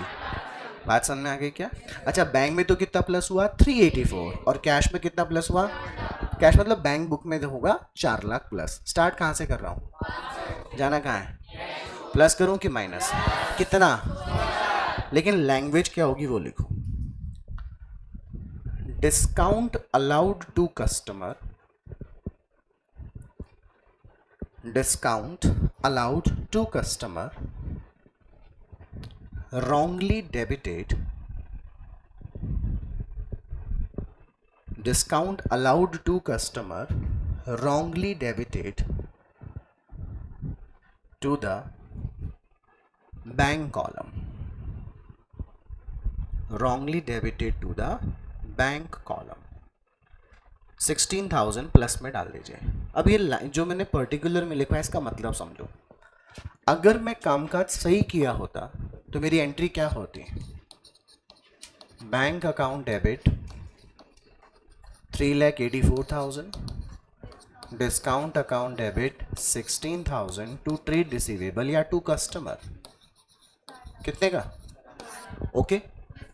बात समझ में आ गई क्या? अच्छा, बैंक में तो कितना प्लस हुआ? 384। और कैश में कितना प्लस हुआ? कैश मतलब बैंक बुक में होगा 4 लाख प्लस। स्टार्ट कहाँ से कर रहा हूँ? जाना कहाँ है? प्लस करूँ कि माइनस? कितना? लेकिन लैंग्वेज क्या होगी वो लिखो। Discount allowed to customer, discount allowed to customer wrongly debited, discount allowed to customer wrongly debited to the bank column, wrongly debited to the bank column। 16,000 plus में डाल दीजिए। अब ये जो मैंने पर्टिकुलर में लिखा है इसका मतलब समझो। अगर मैं कामकाज सही किया होता तो मेरी एंट्री क्या होती? Bank account debit 3,84,000, discount account debit 16,000 to trade receivable या टू कस्टमर। कितने का? ओके,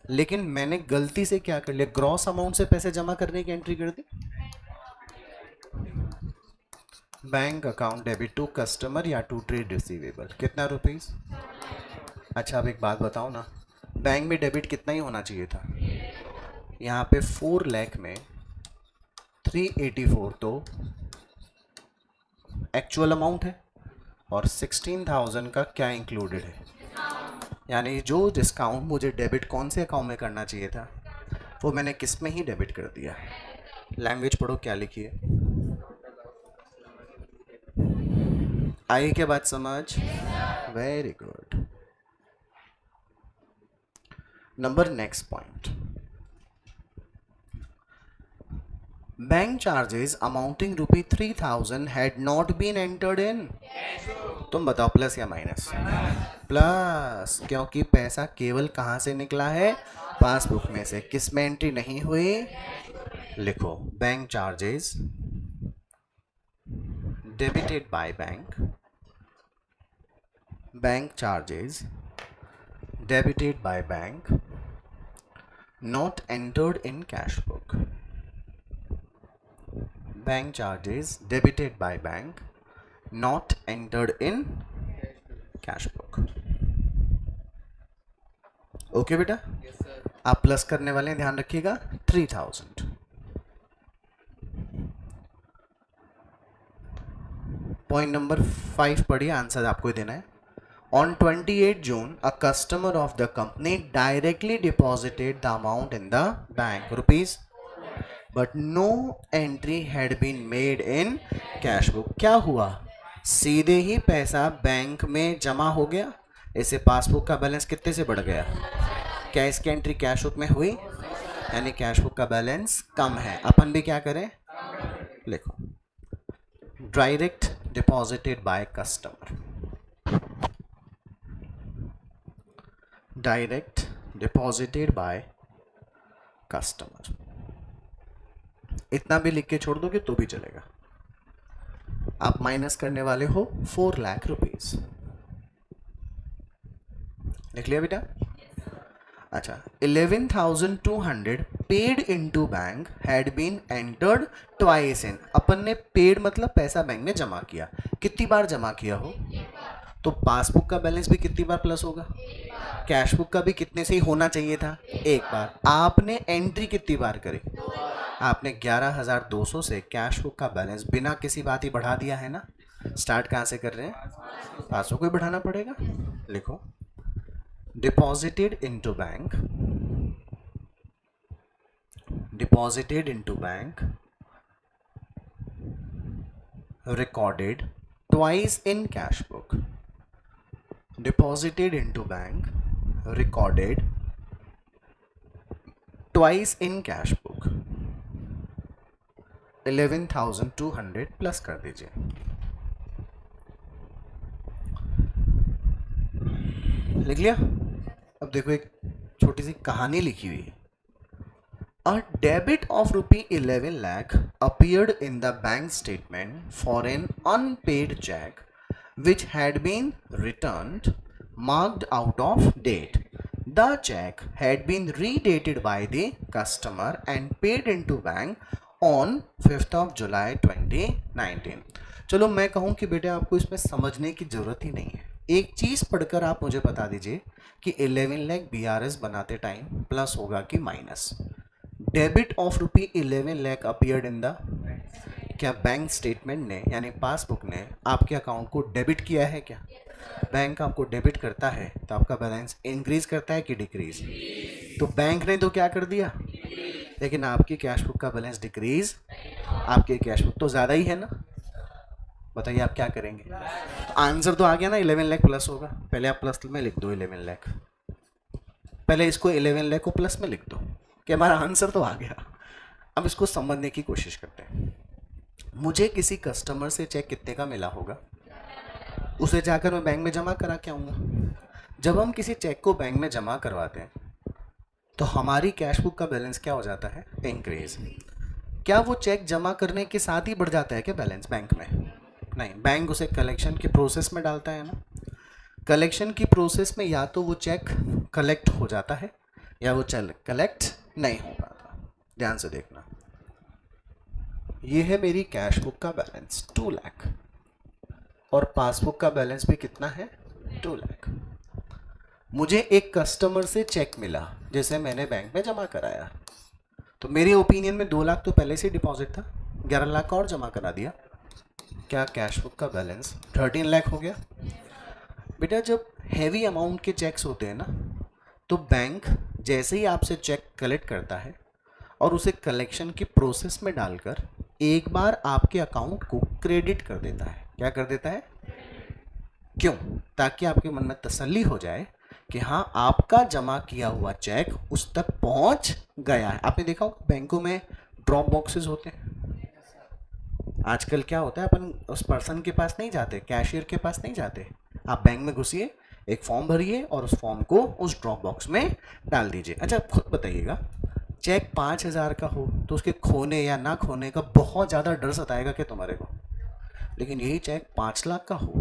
लेकिन मैंने गलती से क्या कर लिया? ग्रॉस अमाउंट से पैसे जमा करने की एंट्री कर दी। Bank account debit to customer या टू ट्रेड रिसीवेबल, कितना रुपीस? अच्छा, अब एक बात बताओ ना, बैंक में डेबिट कितना ही होना चाहिए था? यहाँ पे 4 लाख में 384 तो एक्चुअल अमाउंट है और 16,000 का क्या इंक्लूडेड है? यानी जो डिस्काउंट मुझे डेबिट कौन से अकाउंट में करना चाहिए था वो मैंने किस में ही डेबिट कर दिया। लैंग्वेज पढ़ो क्या लिखी है। आई क्या बात समझ? Very good. Number next point, bank charges amounting ₹3,000 had not been entered in. तुम बताओ प्लस या माइनस? प्लस, क्योंकि पैसा केवल कहाँ से निकला है? पासबुक में से। किस में एंट्री नहीं हुई? लिखो, bank charges debited by bank, bank charges debited by bank not entered in cash book, bank charges debited by bank not entered in cash book. Okay बेटा, आप प्लस करने वाले हैं, ध्यान रखिएगा। 3,000 पॉइंट नंबर 5 पढ़िए, आंसर आपको ही देना है. On 28 June, a customer of the company directly deposited the amount in the bank, rupees, but no entry had been made in cash book. क्या हुआ? सीधे ही पैसा बैंक में जमा हो गया. इससे पासबुक का बैलेंस कितने से बढ़ गया? क्या इसकी एंट्री कैश बुक में हुई? यानी कैश बुक का बैलेंस कम है. अपन भी क्या करें? लिखो, direct deposited by customer. Direct deposited by customer. इतना भी लिख के छोड़ दोगे तो भी चलेगा. आप माइनस करने वाले हो 4 लाख रुपीज. लिख लिया बेटा? अच्छा, 11,200 paid into bank had been entered twice in. अपन ने पेड मतलब पैसा बैंक में जमा किया. कितनी बार जमा किया हो? तो पासबुक का बैलेंस भी कितनी बार प्लस होगा? कैश बुक का भी कितने से ही होना चाहिए था? एक बार. आपने एंट्री कितनी बार करी? आपने 11,200 से कैश बुक का बैलेंस बिना किसी बात ही बढ़ा दिया है ना. स्टार्ट कहाँ से कर रहे हैं? 500 को ही बढ़ाना पड़ेगा. लिखो, deposited into bank, deposited into bank, recorded twice in cash book. Deposited into bank, recorded twice in cash book. 11,200 plus कर दीजिए. लिख लिया? अब देखो, एक छोटी सी कहानी लिखी हुई है. A debit of ₹11 lakh appeared in the bank statement for an unpaid check which had been returned marked out of date. The check had been redated by the customer and paid into bank on 5th of July 2019. चलो मैं कहूँ कि बेटे आपको इसमें समझने की ज़रूरत ही नहीं है. एक चीज़ पढ़कर आप मुझे बता दीजिए कि 11 लाख BRS बनाते टाइम प्लस होगा कि minus. Debit of ₹11 lakh appeared in the, क्या बैंक स्टेटमेंट ने यानी पासबुक ने आपके अकाउंट को डेबिट किया है? क्या बैंक आपको डेबिट करता है तो आपका बैलेंस इंक्रीज करता है कि डिक्रीज? तो बैंक ने तो क्या कर दिया, लेकिन आपकी कैश बुक का बैलेंस डिक्रीज. आपकी कैश बुक तो ज़्यादा ही है ना. बताइए आप क्या करेंगे? तो आंसर तो आ गया ना, 11 लाख प्लस होगा. पहले आप प्लस में लिख दो 11 लाख. पहले इसको 11 लाख को प्लस में लिख दो कि हमारा आंसर तो आ गया. अब इसको समझने की कोशिश करते हैं. मुझे किसी कस्टमर से चेक कितने का मिला होगा, उसे जाकर मैं बैंक में जमा करा के आऊँगा. जब हम किसी चेक को बैंक में जमा करवाते हैं तो हमारी कैश बुक का बैलेंस क्या हो जाता है? इंक्रीज. क्या वो चेक जमा करने के साथ ही बढ़ जाता है क्या बैलेंस बैंक में? नहीं, बैंक उसे कलेक्शन की प्रोसेस में डालता है ना. कलेक्शन की प्रोसेस में या तो वो चेक कलेक्ट हो जाता है या वो कलेक्ट नहीं हो पाता. ध्यान से देखना, ये है मेरी कैश बुक का बैलेंस 2 लाख और पासबुक का बैलेंस भी कितना है? 2 लाख. मुझे एक कस्टमर से चेक मिला जैसे मैंने बैंक में जमा कराया, तो मेरे ओपिनियन में 2 लाख तो पहले से डिपॉजिट था, 11 लाख और जमा करा दिया. क्या कैश बुक का बैलेंस 13 लाख हो गया? बेटा जब हैवी अमाउंट के चेक्स होते हैं ना, तो बैंक जैसे ही आपसे चेक कलेक्ट करता है और उसे कलेक्शन की प्रोसेस में डालकर एक बार आपके अकाउंट को क्रेडिट कर देता है. क्या कर देता है? क्यों? ताकि आपके मन में तसल्ली हो जाए कि हाँ, आपका जमा किया हुआ चेक उस तक पहुंच गया है. आपने देखा होगा बैंकों में ड्रॉप बॉक्सेस होते हैं. आजकल क्या होता है, अपन उस पर्सन के पास नहीं जाते, कैशियर के पास नहीं जाते. आप बैंक में घुसिए, एक फॉर्म भरिए और उस फॉर्म को उस ड्रॉप बॉक्स में डाल दीजिए. अच्छा, आप खुद बताइएगा, चेक 5,000 का हो तो उसके खोने या ना खोने का बहुत ज़्यादा डर सताएगा क्या तुम्हारे को? लेकिन यही चेक 5 लाख का हो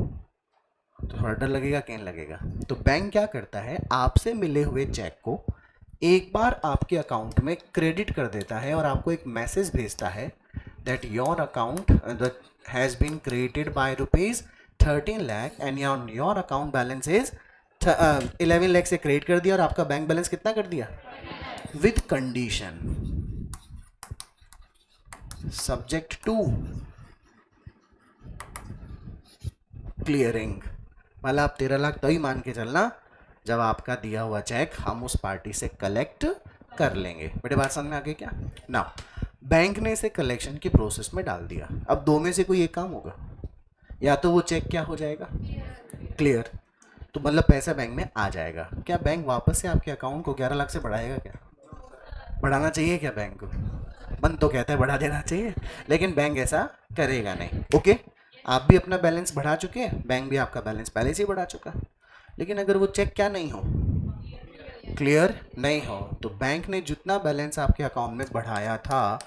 तो थोड़ा डर लगेगा कि नहीं लगेगा? तो बैंक क्या करता है, आपसे मिले हुए चेक को एक बार आपके अकाउंट में क्रेडिट कर देता है और आपको एक मैसेज भेजता है that your account has been created by ₹13 lakh and your account balance is 11 lakh से क्रेडिट कर दिया और आपका बैंक बैलेंस कितना कर दिया? With condition subject to clearing, मतलब आप 13 लाख तो ही मान के चलना जब आपका दिया हुआ चेक हम उस पार्टी से कलेक्ट कर लेंगे। बेटे बात समझ में आ गई क्या? ना बैंक ने इसे कलेक्शन की प्रोसेस में डाल दिया। अब दो में से कोई एक काम होगा, या तो वो चेक क्या हो जाएगा, क्लियर, तो मतलब पैसा बैंक में आ जाएगा। क्या बैंक वापस से आपके अकाउंट को 11 लाख से बढ़ाएगा? क्या बढ़ाना चाहिए क्या बैंक को? मन तो कहता है बढ़ा देना चाहिए, लेकिन बैंक ऐसा करेगा नहीं। ओके, आप भी अपना बैलेंस बढ़ा चुके हैं, बैंक भी आपका बैलेंस पहले से ही बढ़ा चुका। लेकिन अगर वो चेक क्या नहीं हो, क्लियर नहीं हो, तो बैंक ने जितना बैलेंस आपके अकाउंट में बढ़ाया था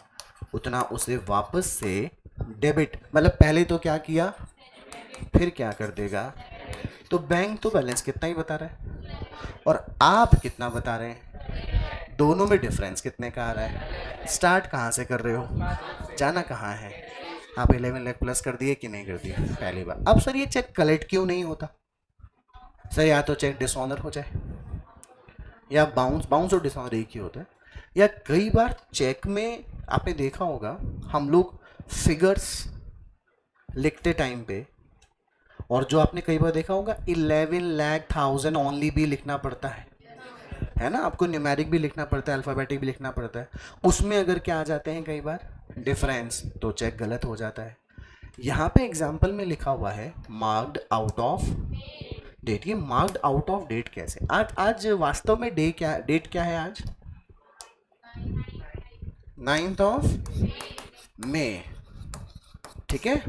उतना उसे वापस से डेबिट, मतलब पहले तो क्या किया फिर क्या कर देगा। तो बैंक तो बैलेंस कितना ही बता रहा है और आप कितना बता रहे हैं, दोनों में डिफरेंस कितने का आ रहा है। स्टार्ट कहाँ से कर रहे हो, जाना कहाँ है? आप 11 लाख प्लस कर दिए कि नहीं कर दिए? पहली बार। अब सर ये चेक कलेक्ट क्यों नहीं होता? सर या तो चेक डिसऑनर हो जाए या बाउंस और डिसऑनर एक ही होता है। या कई बार चेक में आपने देखा होगा हम लोग फिगर्स लिखते टाइम पे, और जो आपने कई बार देखा होगा 11 लाख 1000 ओनली भी लिखना पड़ता है ना, आपको न्यूमेरिक भी लिखना पड़ता है, अल्फ़ाबेटिक भी लिखना पड़ता है। उसमें अगर क्या आ जाते हैं कई बार डिफरेंस, तो चेक गलत हो जाता है। यहाँ पे एग्जाम्पल में लिखा हुआ है मार्क्ड आउट ऑफ डेट। ये मार्क्ड आउट ऑफ डेट कैसे? आज वास्तव में डेट क्या है आज? 9th ऑफ मई, ठीक है।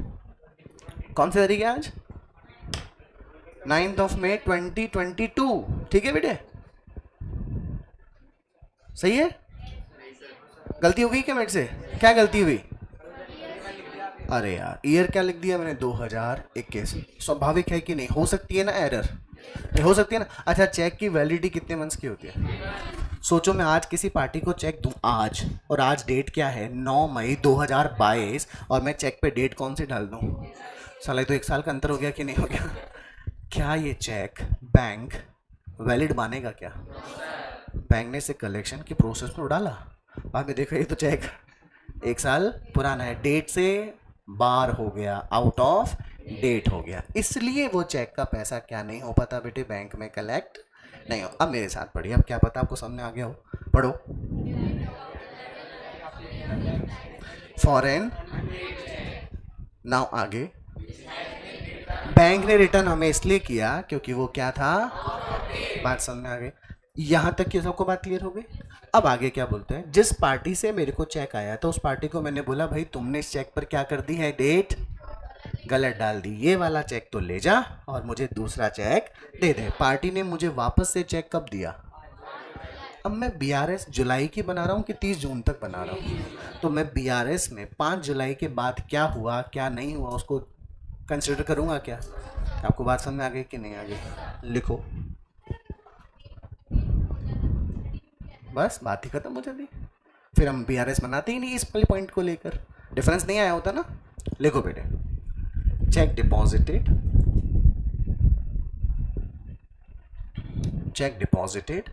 कौन सी तारीख है आज? 9th ऑफ मई 2022, ठीक है बेटे, सही है? गलती हो गई क्या मेरे से? क्या गलती हुई? अरे यार ईयर क्या लिख दिया मैंने, 2021। स्वाभाविक है कि नहीं? हो सकती है ना एरर, हो सकती है ना। अच्छा, चेक की वैलिडिटी कितने मंथ्स की होती है? सोचो मैं आज किसी पार्टी को चेक दूं आज, और आज डेट क्या है 9 मई 2022, और मैं चेक पे डेट कौन सी डाल दूं? साला तो 1 साल का अंतर हो गया कि नहीं हो गया? क्या ये चेक बैंक वैलिड मानेगा क्या? बैंक ने इसे कलेक्शन की प्रोसेस में डाला, बाद में देखा ये तो चेक 1 साल पुराना है, डेट से बार हो गया, आउट ऑफ डेट हो गया, इसलिए वो चेक का पैसा क्या नहीं हो पाता बेटे, बैंक में कलेक्ट नहीं हो। अब मेरे साथ पढ़िए, अब क्या पता आपको समझ आ गया हो, पढ़ो। फॉरेन, नाउ आगे, बैंक ने रिटर्न हमें इसलिए किया क्योंकि वो क्या था, बात समझ में आ गई? यहां तक की सबको बात क्लियर हो गई? अब आगे क्या बोलते हैं, जिस पार्टी से मेरे को चेक आया था उस पार्टी को मैंने बोला भाई तुमने इस चेक पर क्या कर दी है, डेट गलत डाल दी, ये वाला चेक तो ले जा और मुझे दूसरा चेक दे दे। पार्टी ने मुझे वापस से चेक कब दिया? अब मैं बीआरएस जुलाई की बना रहा हूँ कि 30 जून तक बना रहा हूँ, तो मैं बीआरएस में 5 जुलाई के बाद क्या हुआ क्या नहीं हुआ उसको कंसिडर करूँगा क्या? आपको बात समझ में आ गई कि नहीं आ गई? लिखो, बस बात ही खत्म हो जाती, फिर हम बीआरएस बनाते ही नहीं इस वाले पॉइंट को लेकर, डिफरेंस नहीं आया होता ना। लिखो बेटे, check deposited, check deposited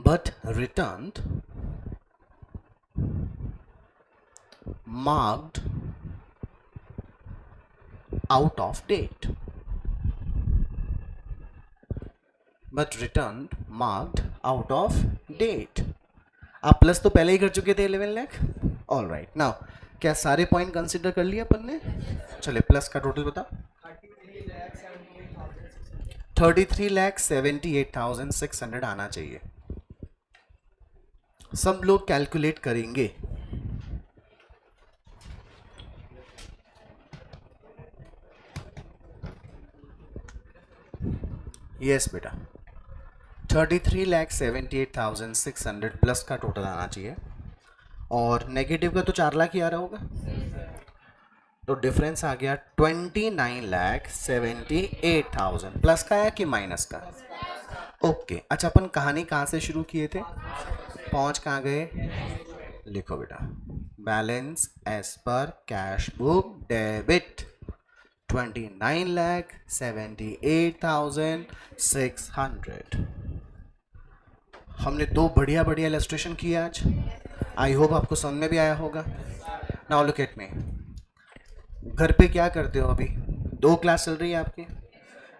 but returned marked out of date, but returned marked out of date। आप प्लस तो पहले ही कर चुके थे 11 लाख, ऑल राइट। नाउ क्या सारे पॉइंट कंसिडर कर लिया अपन ने? चले प्लस का टोटल बता, 33,78,600 आना चाहिए। सब लोग कैलकुलेट करेंगे, यस बेटा 33,78,600 प्लस का टोटल आना चाहिए, और नेगेटिव का तो 4 लाख ही आ रहा होगा, तो डिफरेंस आ गया 29,78,000। प्लस का है कि माइनस का? ओके, अच्छा अपन कहानी कहाँ से शुरू किए थे, पहुँच कहाँ गए? लिखो बेटा, balance as per cash book debit 29,78,600। हमने दो बढ़िया बढ़िया इलस्ट्रेशन किए आज, आई होप आपको समझ में भी आया होगा। नाउ लुक एट मी, घर पे क्या करते हो अभी? 2 क्लास चल रही है आपकी।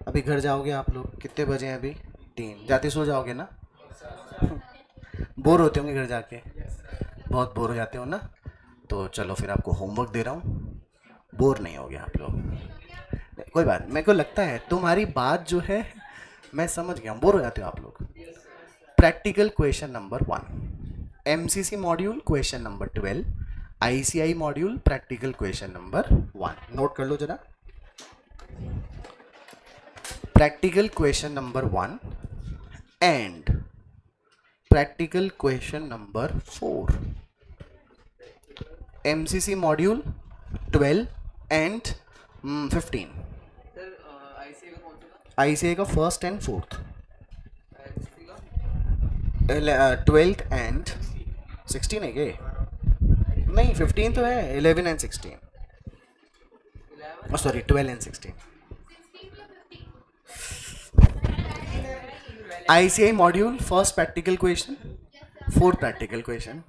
अभी घर जाओगे आप लोग, कितने बजे हैं अभी? 3, जाते सो जाओगे ना? बोर होते होंगे घर जाके, बहुत बोर हो जाते हो ना? तो चलो फिर आपको होमवर्क दे रहा हूँ, बोर नहीं होगे आप लोग। कोई बात, मेरे को लगता है तुम्हारी बात जो है मैं समझ गया हूँ, बोर हो जाते हो आप लोग। Practical question number 1, MCC module question number 12, ICI module practical question number 1, note कर लो जरा। Practical question number 1 and practical question number 4, MCC module 12 and 15। ICI का first and fourth, 12th and 16 है क्या? नहीं 15 तो है, 11 and 16, sorry 12 and 16। ICI module first practical question, fourth practical question,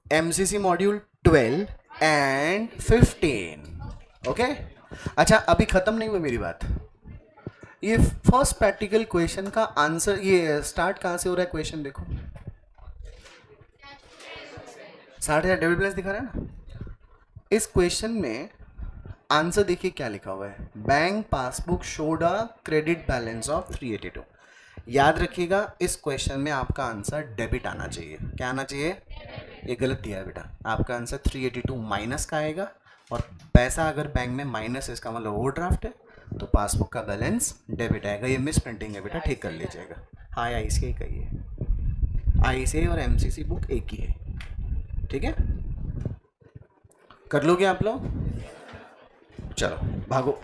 MCC module 12 and 15। Okay, अच्छा अभी खत्म नहीं हुई मेरी बात। ये फर्स्ट प्रैक्टिकल क्वेश्चन का आंसर, ये स्टार्ट कहाँ से हो रहा है क्वेश्चन देखो, 60,000 डेबिट बैलेंस दिखा रहा है ना। इस क्वेश्चन में आंसर देखिए क्या लिखा हुआ है, bank passbook showed a credit balance of 382। याद रखिएगा इस क्वेश्चन में आपका आंसर डेबिट आना चाहिए। क्या आना चाहिए? ये गलत दिया है बेटा, आपका आंसर 382 माइनस का आएगा, और पैसा अगर बैंक में माइनस है इसका मतलब ओवरड्राफ्ट है, तो पासबुक का बैलेंस डेबिट आएगा। ये मिस प्रिंटिंग है बेटा, ठीक कर लीजिएगा। हाँ आईसीआई का ही है, आईसीआई और एमसीसी बुक एक ही है, ठीक है? कर लोगे आप लोग? चलो भागो।